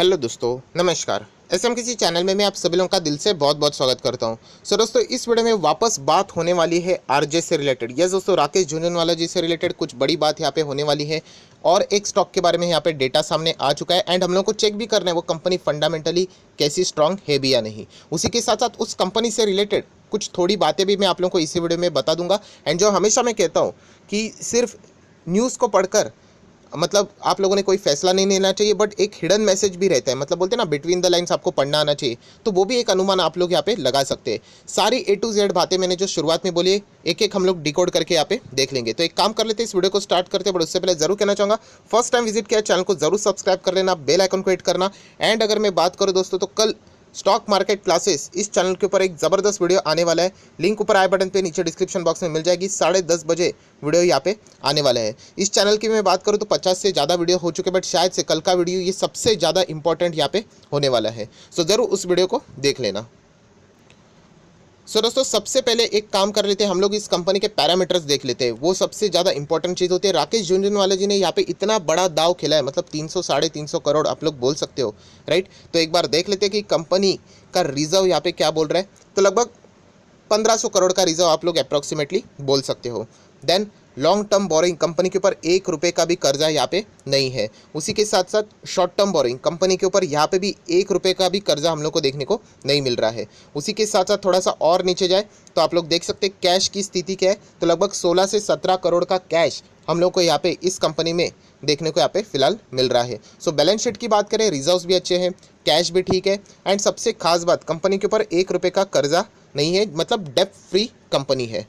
Hello दोस्तों, नमस्कार। SM किसी चैनल में मैं आप सभी लोगों का दिल से बहुत बहुत स्वागत करता हूं। सो दोस्तों, इस वीडियो में वापस बात होने वाली है आरजे से रिलेटेड। यस दोस्तों, राकेश झुनझुनवाला जी से रिलेटेड कुछ बड़ी बात यहाँ पे होने वाली है और एक स्टॉक के बारे में यहाँ पे डेटा सामने आ चुका है एंड हम लोग को चेक भी करना है वो कंपनी फंडामेंटली कैसी स्ट्रांग है भी या नहीं। उसी के साथ साथ उस कंपनी से रिलेटेड कुछ थोड़ी बातें भी मैं आप लोगों को इसी वीडियो में बता दूंगा। एंड जो हमेशा मैं कहता हूँ कि सिर्फ न्यूज़ को पढ़कर मतलब आप लोगों ने कोई फैसला नहीं लेना चाहिए, बट एक हिडन मैसेज भी रहता है, मतलब बोलते हैं ना बिटवीन द लाइंस आपको पढ़ना आना चाहिए, तो वो भी एक अनुमान आप लोग यहाँ पे लगा सकते हैं। सारी A to Z बातें मैंने जो शुरुआत में बोली एक एक हम लोग डिकोड करके यहाँ पे देख लेंगे। तो एक काम कर लेते हैं, इस वीडियो को स्टार्ट करते हैं, बट उससे पहले जरूर कहना चाहूँगा फर्स्ट टाइम विजिट किया चैनल को जरूर सब्सक्राइब कर लेना, बेल आइकन को हिट करना। एंड अगर मैं बात करूँ दोस्तों, तो कल स्टॉक मार्केट क्लासेस इस चैनल के ऊपर एक ज़बरदस्त वीडियो आने वाला है। लिंक ऊपर आई बटन पे नीचे डिस्क्रिप्शन बॉक्स में मिल जाएगी। 10:30 बजे वीडियो यहाँ पे आने वाला है। इस चैनल की मैं बात करूँ तो 50 से ज़्यादा वीडियो हो चुके, बट शायद से कल का वीडियो ये सबसे ज़्यादा इंपॉर्टेंट यहाँ पे होने वाला है। सो ज़रूर उस वीडियो को देख लेना। सो दोस्तों, सबसे पहले एक काम कर लेते हैं, हम लोग इस कंपनी के पैरामीटर्स देख लेते हैं। वो सबसे ज़्यादा इंपॉर्टेंट चीज़ होती है। राकेश झुनझुनवाला जी ने यहाँ पे इतना बड़ा दाव खेला है, मतलब 300 350 करोड़ आप लोग बोल सकते हो, राइट। तो एक बार देख लेते हैं कि कंपनी का रिजर्व यहाँ पे क्या बोल रहा है। तो लगभग 1500 करोड़ का रिजर्व आप लोग अप्रॉक्सीमेटली बोल सकते हो। Then long term borrowing, company के ऊपर 1 रुपये का भी कर्जा यहाँ पे नहीं है। उसी के साथ साथ शॉर्ट टर्म बोरिंग, कंपनी के ऊपर यहाँ पे भी 1 रुपये का भी कर्जा हम लोग को देखने को नहीं मिल रहा है। उसी के साथ साथ थोड़ा सा और नीचे जाए तो आप लोग देख सकते हैं कैश की स्थिति क्या है। तो लगभग 16 से 17 करोड़ का कैश हम लोग को यहाँ पे इस कंपनी में देखने को यहाँ पे फिलहाल मिल रहा है। सो बैलेंस शीट की बात करें, रिजर्व्स भी अच्छे हैं, कैश भी ठीक है, एंड सबसे खास बात कंपनी के ऊपर 1 रुपये का कर्जा नहीं है, मतलब डेब्ट फ्री कंपनी है।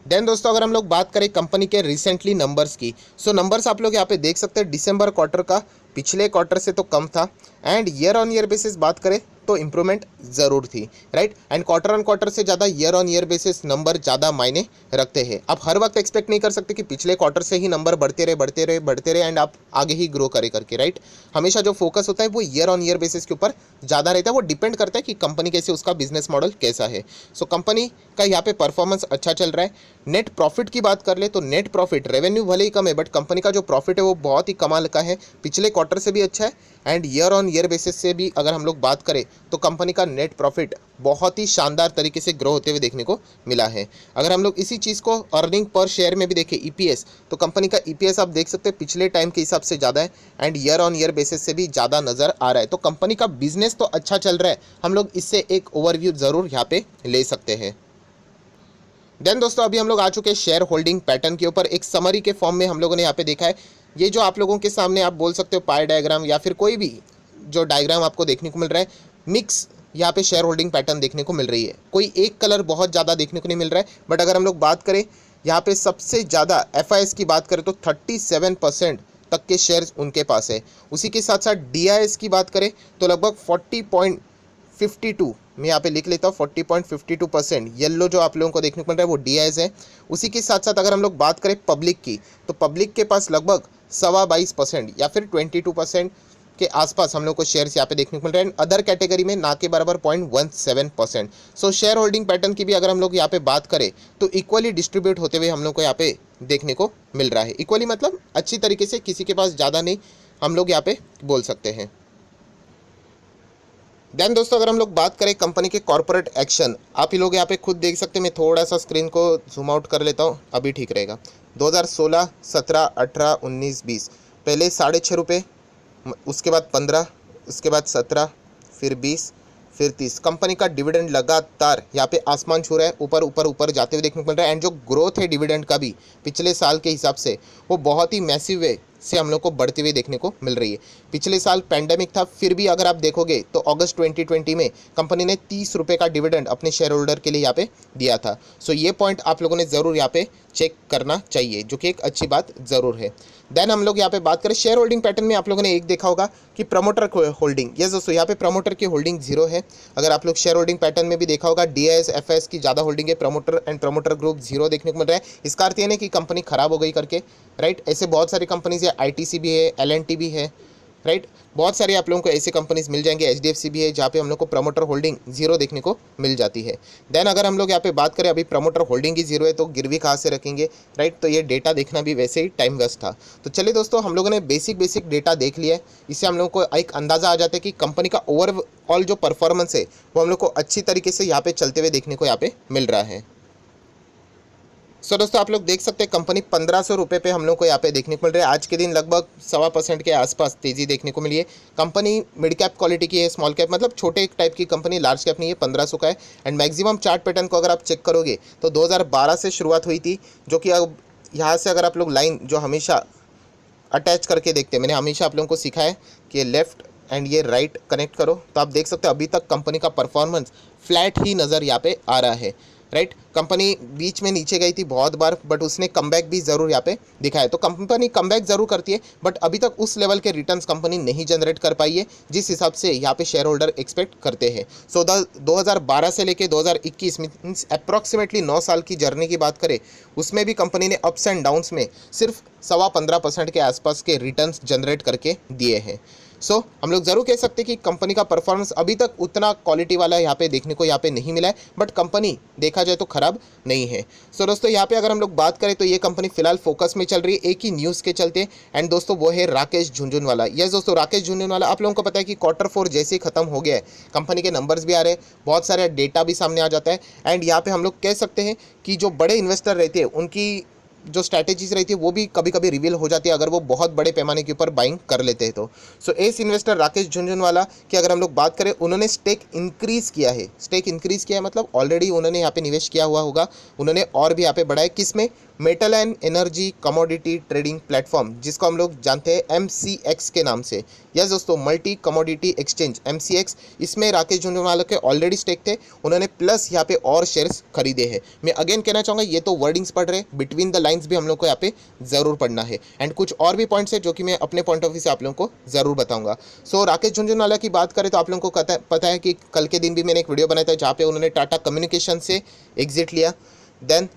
देन दोस्तों, अगर हम लोग बात करें कंपनी के रिसेंटली नंबर्स की, सो नंबर्स आप लोग यहाँ पे देख सकते हैं। दिसंबर क्वार्टर का पिछले क्वार्टर से तो कम था, and year on year basis बात करें तो इंप्रूवमेंट ज़रूर थी, right. And quarter on quarter से ज़्यादा year on year basis number ज़्यादा मायने रखते हैं। आप हर वक्त एक्सपेक्ट नहीं कर सकते कि पिछले क्वार्टर से ही नंबर बढ़ते रहे बढ़ते रहे बढ़ते रहे एंड आप आगे ही ग्रो करे करके, राइट। हमेशा जो फोकस होता है वो ईयर ऑन ईयर बेसिस के ऊपर ज़्यादा रहता है। वो डिपेंड करता है कि कंपनी कैसे, उसका बिजनेस मॉडल कैसा है। सो कंपनी का यहाँ पे परफॉर्मेंस अच्छा चल रहा है। नेट प्रॉफिट की बात कर ले तो नेट प्रॉफिट, रेवेन्यू भले ही कम है, बट कंपनी का जो प्रॉफिट है वो बहुत ही कमाल का है। पिछले क्वार्टर से भी अच्छा है and year on year basis से भी अगर हम लोग बात करें तो कंपनी का नेट प्रॉफिट बहुत ही शानदार तरीके से ग्रो होते हुए देखने को मिला है। अगर हम लोग इसी चीज़ को अर्निंग पर शेयर में भी देखें, ईपीएस, तो कंपनी का ईपीएस आप देख सकते हैं पिछले टाइम के हिसाब से ज़्यादा है and year on year basis से भी ज़्यादा नज़र आ रहा है। तो कंपनी का बिजनेस तो अच्छा चल रहा है, हम लोग इससे एक ओवरव्यू ज़रूर यहाँ पे ले सकते हैं। देन दोस्तों, अभी हम लोग आ चुके हैं शेयर होल्डिंग पैटर्न के ऊपर। एक समरी के फॉर्म में हम लोगों ने यहाँ पे देखा है। ये जो आप लोगों के सामने आप बोल सकते हो पाई डायग्राम या फिर कोई भी जो डायग्राम आपको देखने को मिल रहा है, मिक्स यहाँ पे शेयर होल्डिंग पैटर्न देखने को मिल रही है। कोई एक कलर बहुत ज़्यादा देखने को नहीं मिल रहा है, बट अगर हम लोग बात करें यहाँ पे सबसे ज़्यादा एफआईएस की बात करें तो 37% तक के शेयर्स उनके पास है। उसी के साथ साथ डीआईएस की बात करें तो लगभग 40.52, मैं यहाँ पे लिख लेता हूँ 40.52% येलो जो आप लोगों को देखने को मिल रहा है वो डीआईएस है। उसी के साथ साथ अगर हम लोग बात करें पब्लिक की, तो पब्लिक के पास लगभग 22.25% या फिर 22% के आसपास हम लोग को शेयर्स यहाँ पे देखने को मिल रहे हैं। अदर कैटेगरी में ना के बराबर 0.17%। सो शेयर होल्डिंग पैटर्न की भी अगर हम लोग यहाँ पे बात करें तो इक्वली डिस्ट्रीब्यूट होते हुए हम लोग को यहाँ पे देखने को मिल रहा है। इक्वली मतलब अच्छी तरीके से, किसी के पास ज़्यादा नहीं, हम लोग यहाँ पे बोल सकते हैं। देन दोस्तों, अगर हम लोग बात करें कंपनी के कॉर्पोरेट एक्शन, आप ही लोग यहाँ पे खुद देख सकते हैं। मैं थोड़ा सा स्क्रीन को जूम आउट कर लेता हूँ, अभी ठीक रहेगा। 2016, 17, 18, 19, 20, पहले 6.5 रुपये, उसके बाद 15, उसके बाद 17, फिर 20, फिर 30। कंपनी का डिविडेंड लगातार यहाँ पे आसमान छू रहा है, ऊपर ऊपर ऊपर जाते हुए देखने को मिल रहा है। एंड जो ग्रोथ है डिविडेंड का भी पिछले साल के हिसाब से वो बहुत ही मैसिव वे से हम लोग को बढ़ती हुई देखने को मिल रही है। पिछले साल पैंडेमिक था, फिर भी अगर आप देखोगे तो अगस्त 2020 में कंपनी ने 30 रुपये का डिविडेंड अपने शेयर होल्डर के लिए यहाँ पे दिया था। सो ये पॉइंट आप लोगों ने ज़रूर यहाँ पे चेक करना चाहिए, जो कि एक अच्छी बात ज़रूर है। देन हम लोग यहाँ पे बात करें शेयर होल्डिंग पैटर्न में, आप लोगों ने एक देखा होगा कि प्रमोटर होल्डिंग, यस दोस्तों, यहाँ पे प्रमोटर की होल्डिंग 0 है। अगर आप लोग शेयर होल्डिंग पैटर्न में भी देखा होगा, डीआईएस एफएस की ज़्यादा होल्डिंग है, प्रमोटर एंड प्रमोटर ग्रुप 0 देखने को मिल रहा है। इसका अर्थ ये नहीं कि कंपनी खराब हो गई करके, राइट। ऐसे बहुत सारी कंपनीज है, आईटीसी भी है, एलएनटी भी है, राइट। बहुत सारी आप लोगों को ऐसे कंपनीज मिल जाएंगे, HDFC भी है जहाँ पे हम लोग को प्रमोटर होल्डिंग जीरो देखने को मिल जाती है। देन अगर हम लोग यहाँ पे बात करें, अभी प्रमोटर होल्डिंग ही जीरो है तो गिरवी कहाँ से रखेंगे, राइट। तो ये डेटा देखना भी वैसे ही टाइम वेस्ट था। तो चलिए दोस्तों, हम लोगों ने बेसिक डेटा देख लिया है। इससे हम लोगों को एक अंदाज़ा आ जाता है कि कंपनी का ओवरऑल जो परफॉर्मेंस है वो हम लोग को अच्छी तरीके से यहाँ पे चलते हुए देखने को यहाँ पे मिल रहा है। सो दोस्तों, आप लोग देख सकते हैं कंपनी 1500 रुपये पे हम लोग को यहाँ पे देखने को मिल रहा है। आज के दिन लगभग 1.25% के आसपास तेज़ी देखने को मिली है। कंपनी मिड कैप क्वालिटी की है, स्मॉल कैप मतलब छोटे टाइप की कंपनी, लार्ज कैप नहीं है। 1500 का है। एंड मैक्सिमम चार्ट पैटर्न को अगर आप चेक करोगे तो 2012 से शुरुआत हुई थी, जो कि अब यहाँ से अगर आप लोग लाइन जो हमेशा अटैच करके देखते हैं, मैंने हमेशा आप लोगों को सिखाया है कि लेफ्ट एंड ये राइट कनेक्ट करो, तो आप देख सकते हो अभी तक कंपनी का परफॉर्मेंस फ्लैट ही नज़र यहाँ पे आ रहा है, राइट। कंपनी बीच में नीचे गई थी बहुत बार, बट उसने कमबैक भी ज़रूर यहाँ पे दिखाया। तो कंपनी कमबैक ज़रूर करती है, बट अभी तक उस लेवल के रिटर्न्स कंपनी नहीं जनरेट कर पाई है जिस हिसाब से यहाँ पे शेयर होल्डर एक्सपेक्ट करते हैं। सो 2012 से लेके 2021 मीन्स अप्रॉक्सीमेटली 9 साल की जर्नी की बात करें, उसमें भी कंपनी ने अप्स एंड डाउन्स में सिर्फ 15.25% के आसपास के रिटर्न्स जनरेट करके दिए हैं। सो हम लोग ज़रूर कह सकते हैं कि कंपनी का परफॉर्मेंस अभी तक उतना क्वालिटी वाला यहाँ पे देखने को यहाँ पे नहीं मिला है, बट कंपनी देखा जाए तो ख़राब नहीं है। सो दोस्तों, यहाँ पे अगर हम लोग बात करें तो ये कंपनी फिलहाल फोकस में चल रही है एक ही न्यूज़ के चलते, एंड दोस्तों वो है राकेश झुनझुनवाला। यस दोस्तों, राकेश झुनझुनवाला, आप लोगों को पता है कि Q4 जैसे ही खत्म हो गया है, कंपनी के नंबर्स भी आ रहे हैं, बहुत सारे डेटा भी सामने आ जाता है। एंड यहाँ पे हम लोग कह सकते हैं कि जो बड़े इन्वेस्टर रहते हैं उनकी जो स्ट्रैटेजीज रहती है वो भी कभी कभी रिवील हो जाती है अगर वो बहुत बड़े पैमाने के ऊपर बाइंग कर लेते हैं तो। सो एस इन्वेस्टर राकेश झुनझुनवाला की अगर हम लोग बात करें, उन्होंने स्टेक इंक्रीज किया है। स्टेक इंक्रीज किया है मतलब ऑलरेडी उन्होंने यहाँ पे निवेश किया हुआ होगा, उन्होंने और भी यहाँ पे बढ़ाया। किसमें? Metal and energy commodity trading platform, जिसको हम लोग जानते हैं MCX के नाम से। यस दोस्तों, मल्टी कमोडिटी एक्सचेंज MCX, इसमें राकेश झुनझुनवाला के ऑलरेडी स्टेक थे, उन्होंने प्लस यहाँ पे और शेयर्स खरीदे हैं। मैं अगेन कहना चाहूँगा, ये तो वर्डिंग्स पढ़ रहे, बिटवीन द लाइन्स भी हम लोग को यहाँ पे ज़रूर पढ़ना है। एंड कुछ और भी पॉइंट्स है जो कि मैं अपने पॉइंट ऑफ व्यू से आप लोगों को ज़रूर बताऊँगा। सो राकेश झुनझुनवाला की बात करें तो आप लोगों को पता है कि कल के दिन भी मैंने एक वीडियो बनाया था जहाँ पे उन्होंने टाटा कम्युनिकेशन से एग्जिट लिया, देन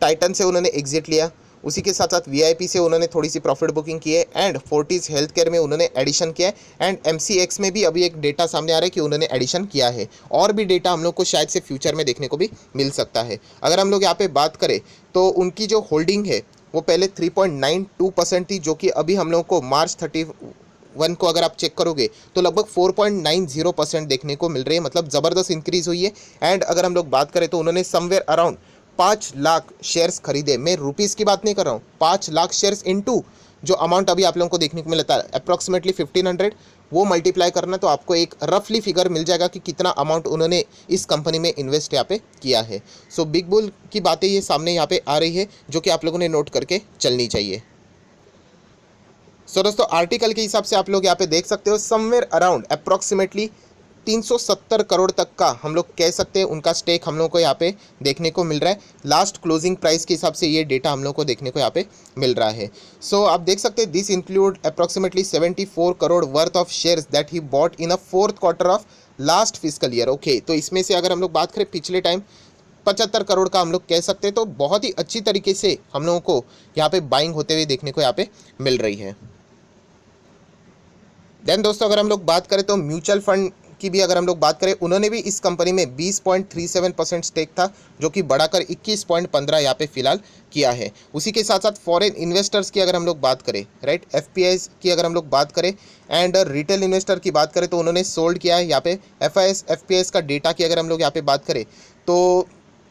टाइटन से उन्होंने एग्जिट लिया, उसी के साथ साथ VIP से उन्होंने थोड़ी सी प्रॉफिट बुकिंग की है, एंड फोर्टिस हेल्थ केयर में उन्होंने एडिशन किया है, एंड MCX में भी अभी एक डेटा सामने आ रहा है कि उन्होंने एडिशन किया है। और भी डेटा हम लोग को शायद से फ्यूचर में देखने को भी मिल सकता है। अगर हम लोग यहाँ पे बात करें तो उनकी जो होल्डिंग है वो पहले 3.92% थी, जो कि अभी हम लोग को March 31 को अगर आप चेक करोगे तो लगभग 4.90% देखने को मिल रही है, मतलब ज़बरदस्त इंक्रीज़ हुई है। एंड अगर हम लोग बात करें तो उन्होंने समवेयर अराउंड 5 लाख शेयर्स खरीदे। मैं रुपीज़ की बात नहीं कर रहा हूँ, 5 लाख शेयर्स इनटू जो अमाउंट अभी आप लोगों को देखने को मिलता है अप्रॉक्सीमेटली 1500, वो मल्टीप्लाई करना तो आपको एक रफली फिगर मिल जाएगा कि कितना अमाउंट उन्होंने इस कंपनी में इन्वेस्ट यहाँ पे किया है। सो बिग बुल की बातें ये सामने यहाँ पे आ रही है जो कि आप लोगों ने नोट करके चलनी चाहिए। सो दोस्तों, आर्टिकल के हिसाब से आप लोग यहाँ पे देख सकते हो समवेयर अराउंड अप्रॉक्सीमेटली 370 करोड़ तक का हम लोग कह सकते हैं उनका स्टेक हम लोग को यहाँ पे देखने को मिल रहा है। लास्ट क्लोजिंग प्राइस के हिसाब से ये डेटा हम लोग को देखने को यहाँ पे मिल रहा है। सो आप देख सकते हैं this include approximately 74 crore worth of shares that he bought in a Q4 of last physical year. Okay, तो इसमें से अगर हम लोग बात करें पिछले टाइम 75 करोड़ का हम लोग कह सकते हैं, तो बहुत ही अच्छी तरीके से हम लोगों को यहाँ पे बाइंग होते हुए देखने को यहाँ पे मिल रही है। देन दोस्तों, अगर हम लोग बात करें तो म्यूचुअल फंड की भी अगर हम लोग बात करें, उन्होंने भी इस कंपनी में 20.37% स्टेक था, जो कि बढ़ाकर 21.15 यहाँ पे फिलहाल किया है। उसी के साथ साथ फॉरेन इन्वेस्टर्स की अगर हम लोग बात करें, राइट, FPIs की अगर हम लोग बात करें एंड रिटेल इन्वेस्टर की बात करें तो उन्होंने सोल्ड किया है यहाँ पे। FPIs का डेटा की अगर हम लोग यहाँ पे बात करें तो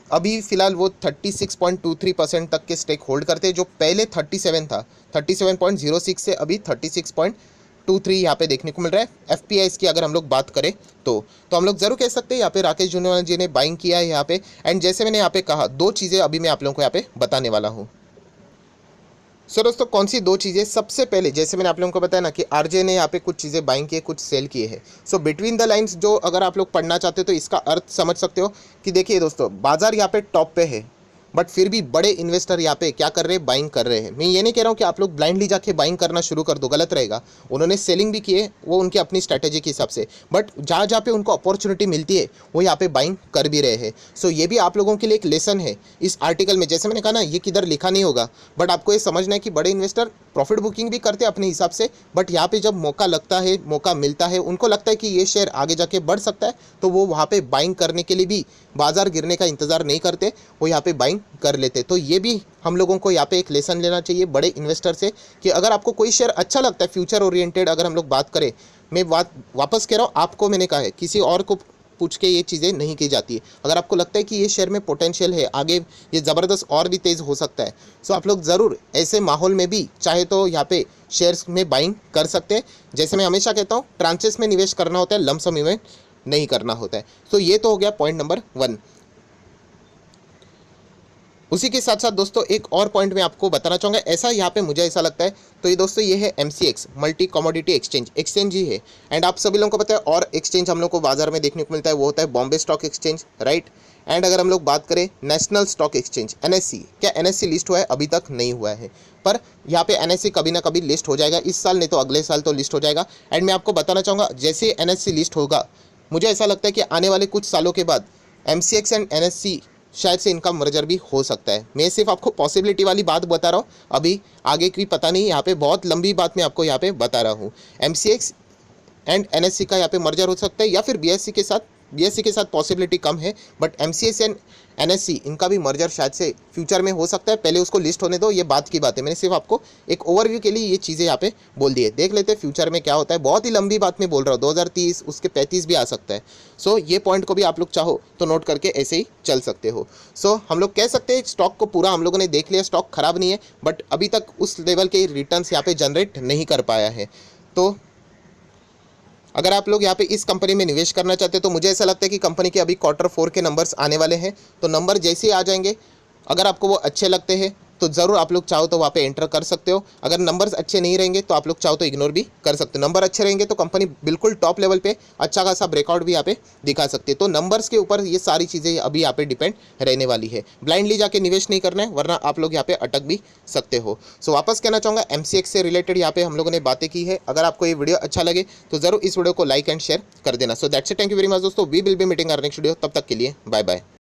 अभी फिलहाल वो 36.23% तक के स्टेक होल्ड करते हैं, जो पहले 37 था, 37.06 से अभी 36.23 यहाँ पे देखने को मिल रहा है। FPIs की अगर हम लोग बात करें तो हम लोग ज़रूर कह सकते हैं यहाँ पे राकेश झुनझुनवाला जी ने बाइंग किया है यहाँ पे। एंड जैसे मैंने यहाँ पे कहा, दो चीज़ें अभी मैं आप लोगों को यहाँ पे बताने वाला हूँ। सो दोस्तों, कौन सी दो चीज़ें? सबसे पहले जैसे मैंने आप लोगों को बताया ना कि RJ ने यहाँ पे कुछ चीज़ें बाइंग की है, कुछ सेल किए हैं। सो बिटवीन द लाइंस जो अगर आप लोग पढ़ना चाहते हो तो इसका अर्थ समझ सकते हो कि देखिए दोस्तों, बाजार यहाँ पे टॉप पे है, बट फिर भी बड़े इन्वेस्टर यहाँ पे क्या कर रहे हैं, बाइंग कर रहे हैं। मैं ये नहीं कह रहा हूँ कि आप लोग ब्लाइंडली जाके बाइंग करना शुरू कर दो, गलत रहेगा। उन्होंने सेलिंग भी किए, वो उनकी अपनी स्ट्रैटेजी के हिसाब से, बट जहाँ जहाँ पे उनको अपॉर्चुनिटी मिलती है वो यहाँ पे बाइंग कर भी रहे हैं। सो ये भी आप लोगों के लिए एक लेसन है इस आर्टिकल में। जैसे मैंने कहा ना, ये किधर लिखा नहीं होगा, बट आपको ये समझना है कि बड़े इन्वेस्टर प्रॉफिट बुकिंग भी करते हैं अपने हिसाब से, बट यहाँ पे जब मौका लगता है, मौका मिलता है, उनको लगता है कि ये शेयर आगे जाके बढ़ सकता है, तो वो वहाँ पे बाइंग करने के लिए भी बाजार गिरने का इंतज़ार नहीं करते, वो यहाँ पे बाइंग कर लेते। तो ये भी हम लोगों को यहाँ पे एक लेसन लेना चाहिए बड़े इन्वेस्टर से, कि अगर आपको कोई शेयर अच्छा लगता है फ्यूचर ओरिएंटेड, अगर हम लोग बात करें, मैं बात वापस कह रहा हूँ, आपको मैंने कहा है किसी और को पूछ के ये चीज़ें नहीं की जाती है। अगर आपको लगता है कि ये शेयर में पोटेंशियल है, आगे ये ज़बरदस्त और भी तेज़ हो सकता है, सो आप लोग ज़रूर ऐसे माहौल में भी चाहे तो यहाँ पे शेयर्स में बाइंग कर सकते हैं। जैसे मैं हमेशा कहता हूँ, ट्रांचेस में निवेश करना होता है, लमसम में नहीं करना होता है। सो ये तो हो गया पॉइंट नंबर 1। उसी के साथ साथ दोस्तों एक और पॉइंट मैं आपको बताना चाहूँगा, ऐसा यहाँ पे मुझे ऐसा लगता है। तो ये दोस्तों ये है MCX, मल्टी कमोडिटी एक्सचेंज ही है। एंड आप सभी लोगों को पता है और एक्सचेंज हम लोग को बाजार में देखने को मिलता है, वो होता है Bombay stock exchange, right. And अगर हम लोग बात करें नेशनल स्टॉक एक्सचेंज NSE, क्या NSE लिस्ट हुआ है? अभी तक नहीं हुआ है, पर यहाँ पे NSE कभी ना कभी लिस्ट हो जाएगा, इस साल नहीं तो अगले साल तो लिस्ट हो जाएगा। एंड मैं आपको बताना चाहूँगा, जैसे NSE लिस्ट होगा, मुझे ऐसा लगता है कि आने वाले कुछ सालों के बाद MCX एंड NSE शायद से इनका मर्जर भी हो सकता है। मैं सिर्फ आपको पॉसिबिलिटी वाली बात बता रहा हूँ, अभी आगे की पता नहीं, यहाँ पे बहुत लंबी बात मैं आपको यहाँ पे बता रहा हूँ। MCX एंड NSE का यहाँ पे मर्जर हो सकता है, या फिर BSE के साथ पॉसिबिलिटी कम है, बट MCX एंड NSE इनका भी मर्जर शायद से फ्यूचर में हो सकता है। पहले उसको लिस्ट होने दो, ये बात की बात है, मैंने सिर्फ आपको एक ओवरव्यू के लिए ये चीज़ें यहाँ पे बोल दी है। देख लेते हैं फ्यूचर में क्या होता है, बहुत ही लंबी बात मैं बोल रहा हूँ, 2030 उसके 35 भी आ सकता है। सो ये पॉइंट को भी आप लोग चाहो तो नोट करके ऐसे ही चल सकते हो। सो हम लोग कह सकते हैं स्टॉक को पूरा हम लोगों ने देख लिया, स्टॉक खराब नहीं है, बट अभी तक उस लेवल के रिटर्न्स यहाँ पे जनरेट नहीं कर पाया है। तो अगर आप लोग यहाँ पे इस कंपनी में निवेश करना चाहते हैं, तो मुझे ऐसा लगता है कि कंपनी के अभी Q4 के नंबर्स आने वाले हैं, तो नंबर जैसे ही आ जाएंगे, अगर आपको वो अच्छे लगते हैं तो ज़रूर आप लोग चाहो तो वहाँ पे एंटर कर सकते हो। अगर नंबर्स अच्छे नहीं रहेंगे तो आप लोग चाहो तो इग्नोर भी कर सकते हो। नंबर अच्छे रहेंगे तो कंपनी बिल्कुल टॉप लेवल पे अच्छा खासा ब्रेकआउट भी यहाँ पे दिखा सकती है। तो नंबर्स के ऊपर ये सारी चीज़ें अभी यहाँ पे डिपेंड रहने वाली है। ब्लाइंडली जाके निवेश नहीं करना है, वरना आप लोग यहाँ पे अटक भी सकते हो। सो वापस कहना चाहूँगा, MCX से रिलेटेड यहाँ पे हम लोगों ने बातें की है। अगर आपको ये वीडियो अच्छा लगे तो ज़रूर इस वीडियो को लाइक एंड शेयर कर देना। So that's it, thank you very much दोस्तों, we will be meeting our next video. तब तक के लिए बाय बाय।